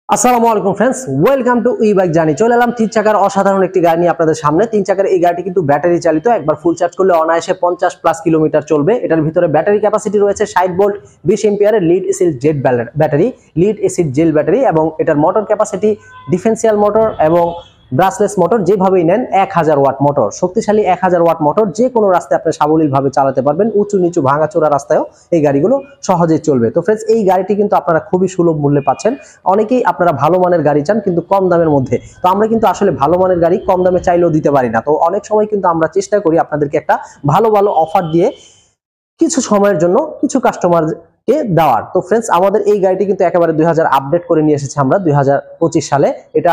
আসসালামু আলাইকুম friends, welcome to E bike journey. চলে এলাম তিন চাকার অসাধারণ একটি গাড়ি নিয়ে আপনাদের সামনে। তিন চাকার এই গাড়িটি কিন্তু ব্যাটারি চালিত, একবার ফুল চার্জ করলে অনায়াসে 50+ কিলোমিটার চলবে। এটার ভিতরে ব্যাটারি ক্যাপাসিটি রয়েছে 60 ভোল্ট 20 এম্পিয়ারের লিড এসিড জেল ব্যাটারি এবং এটার মোটর ক্যাপাসিটি ডিফেন্সিয়াল মোটর এবং ব্রাসলেস মোটর যেভাবেই নেন 1000 ওয়াট মোটর, শক্তিশালী 1000 ওয়াট মোটর। যে কোনো রাস্তায় আপনি সাবলীলভাবে চালাতে পারবেন, উঁচু নিচু ভাঙাচোরা রাস্তায়ও এই গাড়িগুলো সহজেই চলবে। তো ফ্রেন্ডস, এই গাড়িটি কিন্তু আপনারা খুবই সুলভ মূল্যে পাচ্ছেন। অনেকেই আপনারা ভালো মানের গাড়ি চান কিন্তু কম দামের মধ্যে, তো আমরা কিন্তু আসলে ভালো মানের গাড়ি কম দামে চাইলেও দিতে পারি না। তো অনেক সময় কিন্তু আমরা চেষ্টা করি আপনাদেরকে একটা ভালো ভালো অফার দিয়ে কিছু সময়ের জন্য কিছু কাস্টমার দেওয়ার। তো ফ্রেন্ডস, আমাদের এই গাড়িটি কিন্তু একেবারে 2000 আপডেট করে নিয়ে এসেছে আমরা 2025 সালে। এটা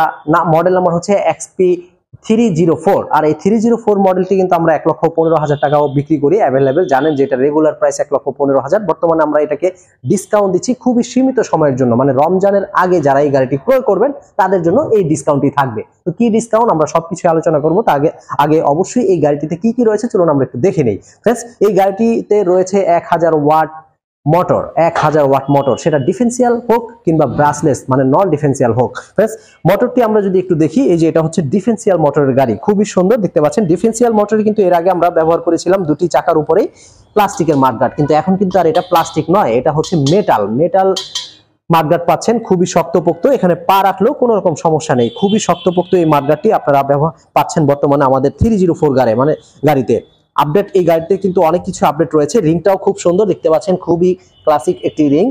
মডেল নাম্বার হচ্ছে XP304, আর এই 304 মডেলটি কিন্তু আমরা 1,15,000 টাকাও বিক্রি করি অ্যাভেলেবেল। জানেন যে এটা রেগুলার প্রাইস 1,15,000, বর্তমানে আমরা এটাকে ডিসকাউন্ট দিচ্ছি খুবই সীমিত সময়ের জন্য, মানে রমজানের আগে যারা এই গাড়িটি ক্রয় করবেন তাদের জন্য এই ডিসকাউন্টটি থাকবে। তো কি ডিসকাউন্ট আমরা সবকিছু আলোচনা করবো। তা আগে অবশ্যই এই গাড়িটিতে কি কি রয়েছে চলুন আমরা একটু দেখে নেই। ফ্রেন্ডস, এই গাড়িটিতে রয়েছে 1000 ওয়াট মোটর, 1000 ওয়াট মোটর, সেটা ডিফেন্সিয়াল হোক কিংবা ব্রাসলেস মানে নন ডিফেন্সিয়াল হোক। ফ্রেন্ডস, মোটরটি আমরা যদি একটু দেখি, এই যে এটা হচ্ছে ডিফেন্সিয়াল মোটরের গাড়ি, খুবই সুন্দর দেখতে পাচ্ছেন। ডিফেন্সিয়াল মোটর কিন্তু এর আগে আমরা ব্যবহার করেছিলাম দুটি চাকার উপরেই প্লাস্টিকের মাঠগার্ড, কিন্তু এখন কিন্তু আর এটা প্লাস্টিক নয়, এটা হচ্ছে মেটাল মাঠগার্ড পাচ্ছেন, খুবই শক্তপোক্ত। এখানে পা রাখলেও কোনো রকম সমস্যা নেই, খুবই শক্তপোক্ত এই মাঠগার্ডটি আপনারা পাচ্ছেন বর্তমানে আমাদের 304 গাড়িতে। আপডেট এই গাড়িতে কিন্তু অনেক কিছু আপডেট রয়েছে। রিংটাও খুব সুন্দর দেখতে পাচ্ছেন, খুবই ক্লাসিক একটি রিং,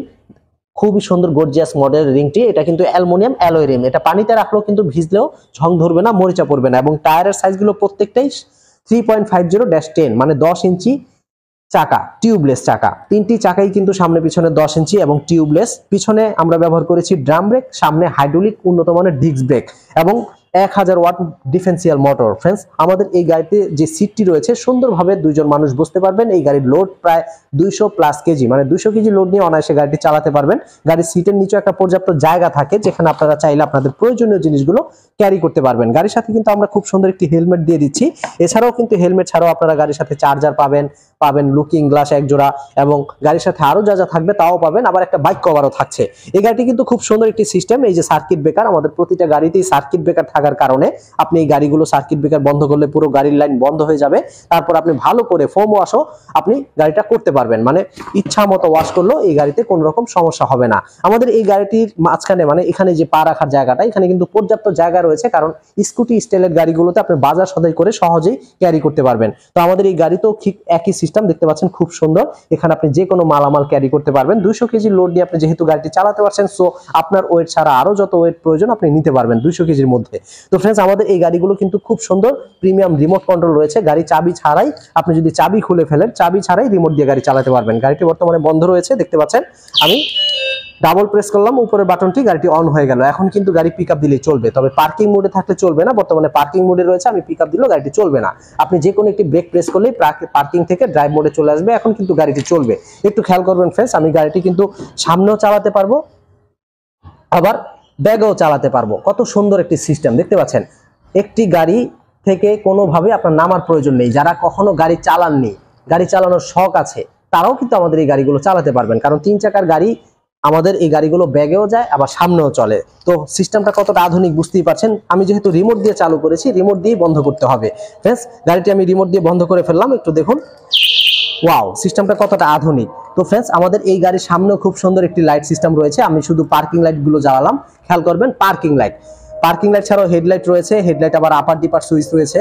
খুবই সুন্দর গর্জিয়াস মডেল রিংটি। এটা কিন্তু অ্যালুমিনিয়াম অ্যালয় রিম, এটা পানিতে রাখলেও কিন্তু ভিজলেও ঝং ধরবে না, মরিচা পড়বে না। এবং টায়ারের সাইজগুলো প্রত্যেকটাই 3.50-10 মানে 10 ইঞ্চি চাকা, টিউবলেস চাকা। তিনটি চাকাই কিন্তু সামনে পিছনে 10 ইঞ্চি এবং টিউবলেস। পিছনে আমরা ব্যবহার করেছি ড্রাম ব্রেক, সামনে হাইড্রোলিক উন্নত মানের ডিস্ক ব্রেক এবং 1000 ওয়াট ডিফেন্সিয়াল মোটর। ফ্রেন্ডস, আমাদের এই গাড়িতে যে সিটটি রয়েছে সুন্দরভাবে দুইজন মানুষ বসতে পারবেন। এই গাড়ির লোড প্রায় 200+ কেজি, মানে 200 কেজি লোড নিয়ে অনায়াসে গাড়িটি চালাতে পারবেন। গাড়ির সিটের নিচে একটা পর্যাপ্ত জায়গা থাকে যেখানে আপনারা চাইলে আপনাদের প্রয়োজনীয় জিনিসগুলো ক্যারি করতে পারবেন। গাড়ির সাথে কিন্তু আমরা খুব সুন্দর একটি হেলমেট দিয়ে দিচ্ছি। এছাড়াও কিন্তু হেলমেট ছাড়াও আপনারা গাড়ির সাথে চার্জার পাবেন, লুকিং গ্লাস এক জোড়া এবং গাড়ির সাথে আরো যা যা থাকবে তাও পাবেন। আবার একটা বাইক কভারও থাকছে। এই গাড়িটি কিন্তু খুব সুন্দর একটি সিস্টেম। এই যে সার্কিট ব্রেকার, আমাদের প্রতিটা গাড়িতেই সার্কিট ব্রেকার থাকার কারণে আপনি এই গাড়িগুলো সার্কিট ব্রেকার বন্ধ করলে পুরো গাড়ির লাইন বন্ধ হয়ে যাবে। তারপর আপনি ভালো করে ফোম ওয়াশও আপনি গাড়িটা করতে পারবেন, মানে ইচ্ছা মতো ওয়াশ করলেও এই গাড়িতে কোনো রকম সমস্যা হবে না। আমাদের এই গাড়িটির মাঝখানে মানে এখানে যে পা রাখার জায়গাটা, এখানে কিন্তু পর্যাপ্ত জায়গা রয়েছে, কারণ স্কুটি স্টাইলের গাড়িগুলোতে আপনি বাজার সদাই করে সহজেই ক্যারি করতে পারবেন। তো আমাদের এই গাড়িতেও ঠিক একই সিস্টেম দেখতে পাচ্ছেন, খুব সুন্দর। এখানে আপনি যে কোনো মালামাল ক্যারি করতে পারবেন। 200 কেজি লোড নিয়ে আপনি যেহেতু গাড়িটি চালাতে পারছেন, সো আপনার ওয়েট ছাড়া আরো যত ওয়েট প্রয়োজন আপনি নিতে পারবেন 200 কেজির মধ্যে। তো ফ্রেন্ডস, আমাদের এই গাড়িগুলো কিন্তু খুব সুন্দর প্রিমিয়াম রিমোট কন্ট্রোল রয়েছে। গাড়ি চাবি ছাড়াই, আপনি যদি চাবি খুলে ফেলেন, চাবি ছাড়াই রিমোট দিয়ে গাড়ি চালাতে পারবেন। গাড়িটি বর্তমানে বন্ধ রয়েছে দেখতে পাচ্ছেন। আমি ডাবল প্রেস করলাম উপরের বাটনটি, গাড়িটি অন হয়ে গেল। এখন কিন্তু গাড়ি পিকআপ দিলেই চলবে, তবে পার্কিং মোডে থাকলে চলবে না। বর্তমানে পার্কিং মোডে রয়েছে, আমি পিকআপ দিলেও গাড়িটি চলবে না। আপনি যে কোনো একটি ব্রেক প্রেস করলেই পার্কিং থেকে ড্রাইভ মোডে চলে আসবে। এখন কিন্তু গাড়িটি চলবে, একটু খেয়াল করবেন ফ্রেন্ডস। আমি গাড়িটি কিন্তু সামনেও চালাতে পারবো, আবার ব্যাগেও চালাতে পারবো। কত সুন্দর একটি সিস্টেম দেখতে পাচ্ছেন। একটি গাড়ি থেকে কোনোভাবে আপনার নামার প্রয়োজন নেই। যারা কখনো গাড়ি চালাননি, গাড়ি চালানোর শখ আছে, তারাও কিন্তু আমাদের এই গাড়িগুলো চালাতে পারবেন, কারণ 3 চাকার গাড়ি আমাদের এই গাড়িগুলো ব্যাগেও যায় আবার সামনেও চলে। তো সিস্টেমটা কতটা আধুনিক বুঝতেই পারছেন। আমি যেহেতু রিমোট দিয়ে চালু করেছি, রিমোট দিয়েই বন্ধ করতে হবে। ফ্রেন্ডস, গাড়িটি আমি রিমোট দিয়ে বন্ধ করে ফেললাম, একটু দেখুন। ওয়াও, সিস্টেমটা কতটা আধুনিক। তো ফ্রেন্ডস, আমাদের এই গাড়ির সামনেও খুব সুন্দর একটি লাইট সিস্টেম রয়েছে। আমি শুধু পার্কিং লাইট গুলো জ্বালালাম, খেয়াল করবেন। পার্কিং লাইট ছাড়াও হেডলাইট রয়েছে, হেডলাইট আবার আপার ডিপার সুইচ রয়েছে,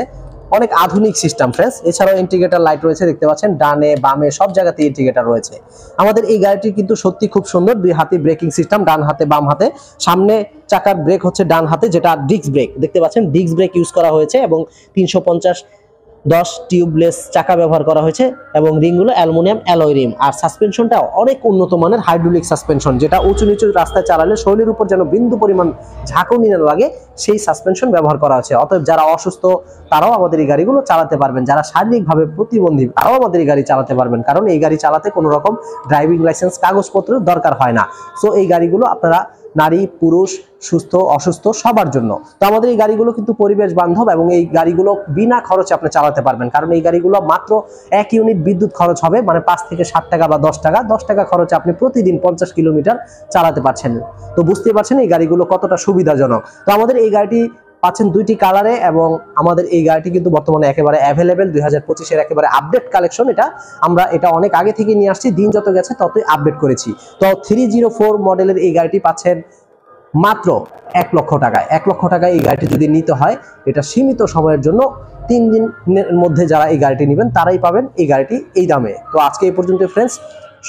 অনেক আধুনিক সিস্টেম ফ্রেন্ডস। এছাড়াও ইন্ডিকেটর লাইট রয়েছে দেখতে পাচ্ছেন, ডানে বামে সব জায়গাতে ইন্ডিকেটর রয়েছে। আমাদের এই গাড়িটি কিন্তু সত্যি খুব সুন্দর। 2 হাতি ব্রেকিং সিস্টেম, ডান হাতে বাম হাতে। সামনে চাকার ব্রেক হচ্ছে ডান হাতে, যেটা ডিস্ক ব্রেক দেখতে পাচ্ছেন, ডিস্ক ব্রেক ইউজ করা হয়েছে এবং 350-10 টিউবলেস চাকা ব্যবহার করা হয়েছে এবং রিংগুলো অ্যালুমিনিয়াম অ্যালয় রিম। আর সাসপেনশনটা অনেক উন্নত মানের হাইড্রোলিক সাসপেনশন, যেটা উঁচু নিচু রাস্তায় চালালে শরীরের উপর যেন বিন্দু পরিমাণ ঝাঁকুনি না লাগে, সেই সাসপেনশন ব্যবহার করা হয়েছে। অতএব যারা অসুস্থ তারাও আমাদের এই গাড়িগুলো চালাতে পারবেন, যারা শারীরিকভাবে প্রতিবন্ধী তারাও আমাদের এই গাড়ি চালাতে পারবেন, কারণ এই গাড়ি চালাতে কোনো রকম ড্রাইভিং লাইসেন্স কাগজপত্রের দরকার হয় না। সো এই গাড়িগুলো আপনারা নারী পুরুষ সুস্থ অসুস্থ সবার জন্য। তো আমাদের এই গাড়িগুলো কিন্তু পরিবেশ বান্ধব এবং এই গাড়িগুলো বিনা খরচে আপনি চালাতে পারবেন, কারণ এই গাড়িগুলো মাত্র 1 ইউনিট বিদ্যুৎ খরচ হবে, মানে 5 থেকে 7 টাকা বা 10 টাকা খরচে আপনি প্রতিদিন 50 কিলোমিটার চালাতে পারছেন। তো বুঝতে পারছেন এই গাড়িগুলো কতটা সুবিধাজনক। তো আমাদের এই গাড়িটি পাচ্ছেন 2টি কালারে, এবং আমাদের এই গাড়িটি কিন্তু বর্তমানে একেবারে অ্যাভেলেবেল, 2025-এর একেবারে আপডেট কালেকশন। আমরা এটা অনেক আগে থেকে নিয়ে আসছি, দিন যত গেছে ততই আপডেট করেছি। তো 304 মডেলের এই গাড়িটি পাচ্ছেন মাত্র 1 লক্ষ টাকায়। 1 লক্ষ টাকায় এই গাড়িটি যদি নিতে হয়, এটা সীমিত সময়ের জন্য 3 দিনের মধ্যে যারা এই গাড়িটি নেবেন তারাই পাবেন এই গাড়িটি এই দামে। তো আজকে এই পর্যন্ত ফ্রেন্ডস,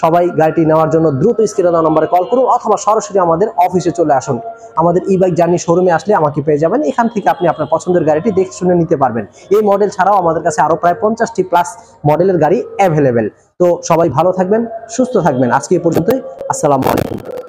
সবাই গাড়িটি নেওয়ার জন্য দ্রুত স্ক্রিনে দেওয়া নম্বরে কল করুন অথবা সরাসরি আমাদের অফিসে চলে আসুন। আমাদের ই বাইক জার্নি শোরুমে আসলে আমাকে পেয়ে যাবেন। এখান থেকে আপনি আপনার পছন্দের গাড়িটি দেখে শুনে নিতে পারবেন। এই মডেল ছাড়াও আমাদের কাছে আরো প্রায় 50টি প্লাস মডেলের গাড়ি অ্যাভেলেবেল। তো সবাই ভালো থাকবেন, সুস্থ থাকবেন। আজকে এই পর্যন্তই। আসসালামু আলাইকুম।